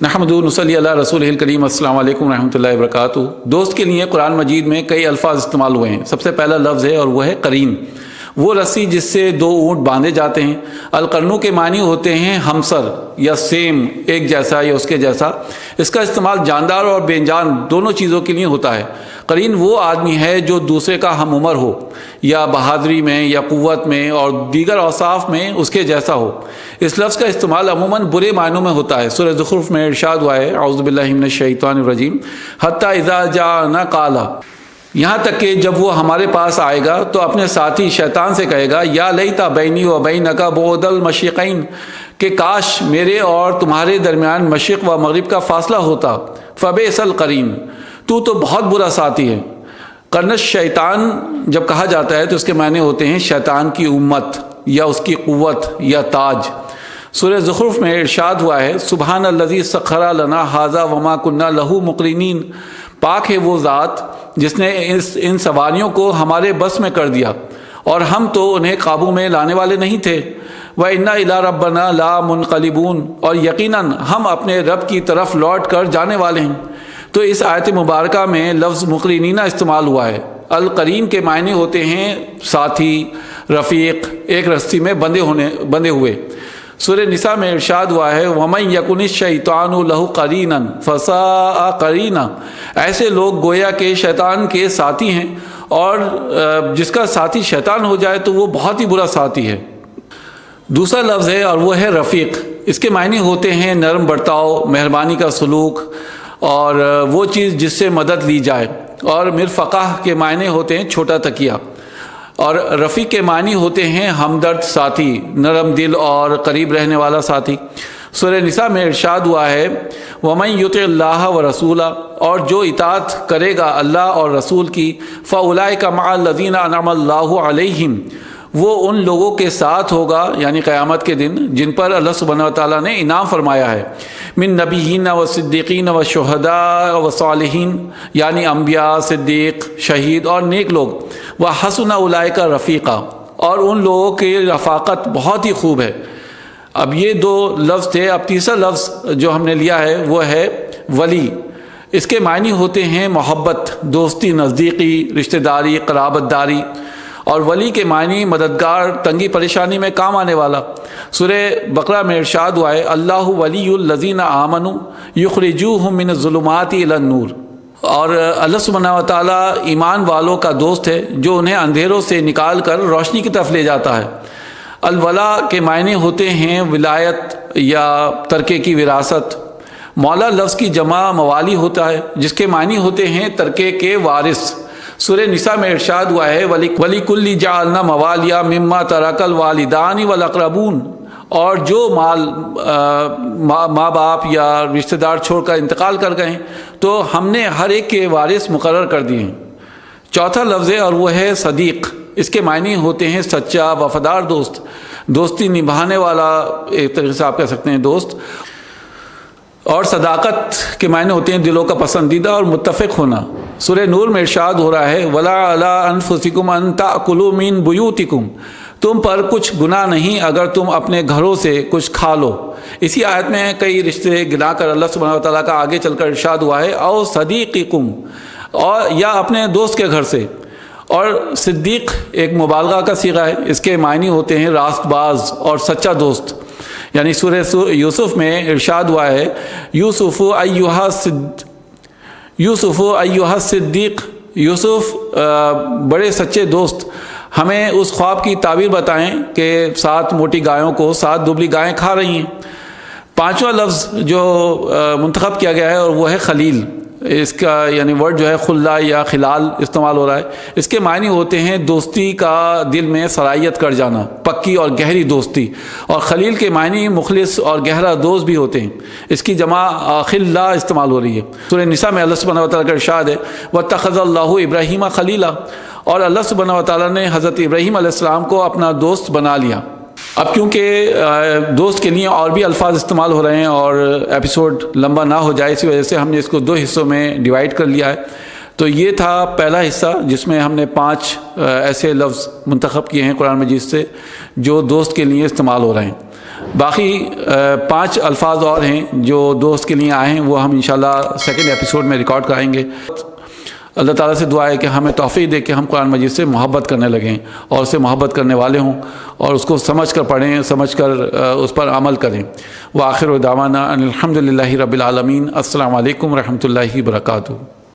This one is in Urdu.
نحمدہ نصلی علی رسولہ الکریم السلام علیکم ورحمۃ اللہ وبرکاتہ۔ دوست کے لیے قرآن مجید میں کئی الفاظ استعمال ہوئے ہیں۔ سب سے پہلا لفظ ہے اور وہ ہے قرین، وہ رسی جس سے دو اونٹ باندھے جاتے ہیں۔ القرنو کے معنی ہوتے ہیں ہمسر یا سیم، ایک جیسا یا اس کے جیسا۔ اس کا استعمال جاندار اور بے جان دونوں چیزوں کے لیے ہوتا ہے۔ قرین وہ آدمی ہے جو دوسرے کا ہم عمر ہو، یا بہادری میں یا قوت میں اور دیگر اوصاف میں اس کے جیسا ہو۔ اس لفظ کا استعمال عموماً برے معنوں میں ہوتا ہے۔ سورہ زخرف میں ارشاد ہوا ہے اعوذ باللہ من الشیطان الرجیم حتی اذا جاءنا قال، یہاں تک کہ جب وہ ہمارے پاس آئے گا تو اپنے ساتھی شیطان سے کہے گا یا لیتا بینی و بینک بعد المشرقین، کہ کاش میرے اور تمہارے درمیان مشرق و مغرب کا فاصلہ ہوتا۔ فبئس القرین، تو بہت برا ساتھی ہے۔ قرن شیطان جب کہا جاتا ہے تو اس کے معنی ہوتے ہیں شیطان کی امت یا اس کی قوت یا تاج۔ سورہ زخرف میں ارشاد ہوا ہے سبحان الذی سخر لنا ھذا وما کنا لہ مقرنین، پاک ہے وہ ذات جس نے ان سواریوں کو ہمارے بس میں کر دیا اور ہم تو انہیں قابو میں لانے والے نہیں تھے۔ وَإِنَّا إِلَىٰ رَبَّنَا لَمُنْقَلِبُونَ، اور یقیناً ہم اپنے رب کی طرف لوٹ کر جانے والے ہیں۔ تو اس آیت مبارکہ میں لفظ مقرنینہ استعمال ہوا ہے۔ القرین کے معنی ہوتے ہیں ساتھی، رفیق، ایک رسی میں بندھے ہوئے۔ سورہ نساء میں ارشاد ہوا ہے وَمَن يَكُنِ الشَّيْطَانُ لَهُ قَرِينًا فَسَاءَ قَرِينًا، ایسے لوگ گویا کہ شیطان کے ساتھی ہیں، اور جس کا ساتھی شیطان ہو جائے تو وہ بہت ہی برا ساتھی ہے۔ دوسرا لفظ ہے اور وہ ہے رفیق۔ اس کے معنی ہوتے ہیں نرم برتاؤ، مہربانی کا سلوک، اور وہ چیز جس سے مدد لی جائے۔ اور مرفقہ کے معنی ہوتے ہیں چھوٹا تکیہ، اور رفیق کے معنی ہوتے ہیں ہمدرد ساتھی، نرم دل اور قریب رہنے والا ساتھی۔ سورہ نساء میں ارشاد ہوا ہے وَمَن يُطِعِ اللَّهَ وَرَسُولَهُ، اور جو اطاعت کرے گا اللہ اور رسول کی، فَأُولَٰئِكَ مَعَ الَّذِينَ أَنْعَمَ اللَّهُ عَلَيْهِمْ، وہ ان لوگوں کے ساتھ ہوگا یعنی قیامت کے دن جن پر اللہ سبحانہ وتعالیٰ نے انعام فرمایا ہے، من نبیین و صدیقین و شہداء و صالحین، یعنی انبیاء، صدیق، شہید اور نیک لوگ، وحسن اولئک رفیقا، اور ان لوگوں کی رفاقت بہت ہی خوب ہے۔ اب یہ دو لفظ تھے، اب تیسرا لفظ جو ہم نے لیا ہے وہ ہے ولی۔ اس کے معنی ہوتے ہیں محبت، دوستی، نزدیکی، رشتہ داری، قرابت داری، اور ولی کے معنی مددگار، تنگی پریشانی میں کام آنے والا۔ سورہ بقرہ میں ارشاد ہوا ہے اللہ ولی الذین آمنوا یخرجوہم من الظلمات الی النور، اور اللہ سبحانہ وتعالیٰ ایمان والوں کا دوست ہے جو انہیں اندھیروں سے نکال کر روشنی کی طرف لے جاتا ہے۔ الولا کے معنی ہوتے ہیں ولایت یا ترکے کی وراثت۔ مولا لفظ کی جمع موالی ہوتا ہے جس کے معنی ہوتے ہیں ترکے کے وارث۔ سورہ نساء میں ارشاد ہوا ہے وَلِكُلِّ جَعَلْنَا مَوَالِيَ مِمَّا تَرَكَ الْوَالِدَانِ وَالْأَقْرَبُونَ، اور جو مال ماں باپ یا رشتہ دار چھوڑ کر انتقال کر گئے ہیں تو ہم نے ہر ایک کے وارث مقرر کر دیے ہیں۔ چوتھا لفظ ہے اور وہ ہے صدیق۔ اس کے معنی ہوتے ہیں سچا، وفادار دوست، دوستی نبھانے والا، ایک طریقے سے آپ کہہ سکتے ہیں دوست۔ اور صداقت کے معنی ہوتے ہیں دلوں کا پسندیدہ اور متفق ہونا۔ سورہ نور میں ارشاد ہو رہا ہے وَلَا عَلَىٰ أَنفُسِكُمْ أَن تَأْكُلُوا مِن بُيُوتِكُمْ، تم پر کچھ گناہ نہیں اگر تم اپنے گھروں سے کچھ کھا لو۔ اسی آیت میں کئی رشتے گنا کر اللہ سبحانہ وتعالیٰ کا آگے چل کر ارشاد ہوا ہے او صدیقکم، اور یا اپنے دوست کے گھر سے۔ اور صدیق ایک مبالغہ کا صیغہ ہے، اس کے معنی ہوتے ہیں راست باز اور سچا دوست۔ یعنی سورہ یوسف میں ارشاد ہوا ہے یوسف ایھا الصدیق، یوسف بڑے سچے دوست، ہمیں اس خواب کی تعبیر بتائیں کہ 7 موٹی گایوں کو 7 دبلی گائیں کھا رہی ہیں۔ پانچواں لفظ جو منتخب کیا گیا ہے اور وہ ہے خلیل۔ اس کا یعنی ورڈ جو ہے خلا یا خلال استعمال ہو رہا ہے۔ اس کے معنی ہوتے ہیں دوستی کا دل میں سرایت کر جانا، پکی اور گہری دوستی۔ اور خلیل کے معنی مخلص اور گہرا دوست بھی ہوتے ہیں۔ اس کی جمع خلا استعمال ہو رہی ہے۔ سورہ نساء میں اللہ سبحانہ وتعالیٰ کا ارشاد ہے وَاتَّخَذَ اللَّهُ إِبْرَاهِيمَ خَلِيلًا، اور اللہ سبحانہ وتعالیٰ نے حضرت ابراہیم علیہ السلام کو اپنا دوست بنا لیا۔ اب کیونکہ دوست کے لیے اور بھی الفاظ استعمال ہو رہے ہیں اور ایپیسوڈ لمبا نہ ہو جائے، اسی وجہ سے ہم نے اس کو 2 حصوں میں ڈیوائیڈ کر لیا ہے۔ تو یہ تھا پہلا حصہ جس میں ہم نے 5 ایسے لفظ منتخب کیے ہیں قرآن مجید سے جو دوست کے لیے استعمال ہو رہے ہیں۔ باقی 5 الفاظ اور ہیں جو دوست کے لیے آئے ہیں، وہ ہم انشاءاللہ سیکنڈ ایپیسوڈ میں ریکارڈ کرائیں گے۔ اللہ تعالیٰ سے دعا ہے کہ ہمیں توفیق دے کہ ہم قرآن مجید سے محبت کرنے لگیں اور اسے محبت کرنے والے ہوں، اور اس کو سمجھ کر پڑھیں، سمجھ کر اس پر عمل کریں۔ وآخر دعوانا ان الحمد للہ رب العالمین۔ السلام علیکم ورحمۃ اللہ وبرکاتہ۔